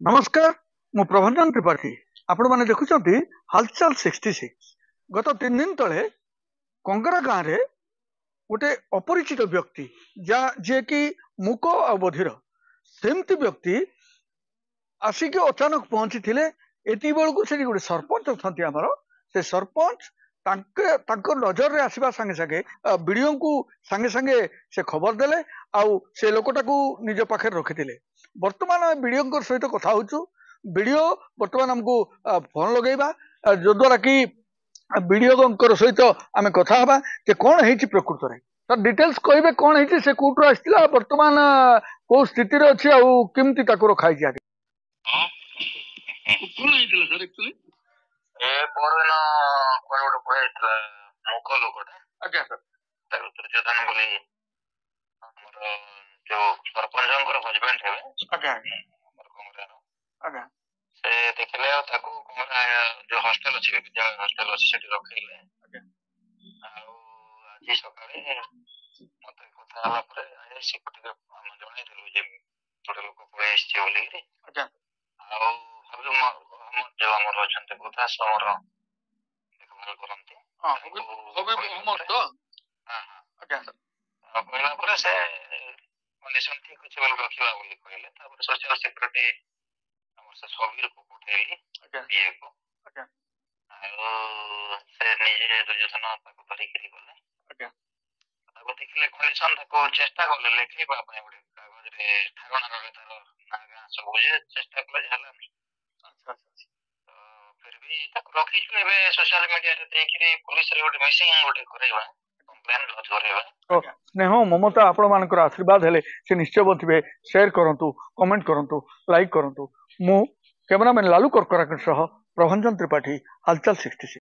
नमस्कार मु प्रभंजन त्रिपाठी आपण मैंने देखुं हालचाल 66 गत 3 दिन तले कंगरा गाँव रे गोटे अपरिचित व्यक्ति जे कि मुक आ बधिर सेमती व्यक्ति आसिक अचानक पहुंची थे। एति बेलू से गोटे सरपंच अच्छा आमर से सरपंच नजर रे आसवा संगे संगे वीडियो को संगे संगे से खबर देले आउ से लोकटा को निज पाखे रखिथिले। वर्तमान वीडियो सहित कथा होचु। वीडियो वर्तमान हमको फोन लगेबा जो द्वारा कि वीडियो सहित आम कथा हबा जे कोन हेछि प्रकृत रे सर डिटेल्स कहबे कोन हेछि से कोटरो आस्तिला वर्तमान को स्थिति रे अछि आ केमति ताको रखाइ जाके कोन हेतिला सर एक्चुअली ए परदिन कोन गोटे पळेइतला मुख लोकटा आज्ञा सर ताको दुर्योधन बोली हमर जो सरपंचंकर हस्बैंड हेबे आज्ञा हमर कमरार आज्ञा से देखले ताको कमरा जो हॉस्टल अछि विद्या हॉस्टल अछि सेठी रखैले आज्ञा आज सकाळे मते कथा हला परे आइ सिक्युरिटी हम जणाइ देलु जे थोड़े लोक पळे आछि बोली रे आज्ञा आ हम जो हमर अछन्ते कथा समर देखभाल करंती हां होबे हमर तो हां हां आज्ञा सर कहला परे से कंडीशन ठीक अछि बोल रखिबा बोली कहले तापर सोशल सिक्युरिटी हमर से सबीर को पठेली आज्ञा ये को आज्ञा से निजे दुर्योधन ताको धरिकरी गले आज्ञा ताको देखले कंडीशन ताको चेष्टा करले लेखैबा पय गोटे कागज रे ठगना करे तार नागा सब जे चेष्टा करले जाला अच्छा अच्छा फिर भी ताको रखी छु एबे सोशल मीडिया रे देखिरे पुलिस रे गोटे मिसिंग गोटे करेबा कंप्लेन लॉन्च करेबा तो स्नेह ममता आपण मानकर आशीर्वाद हेले से निश्चय बथिबे शेयर करंतु कमेंट करंतु लाइक करंतु मु कैमरामैन लालू करकरा सह प्रभंजन त्रिपाठी हालचाल 66।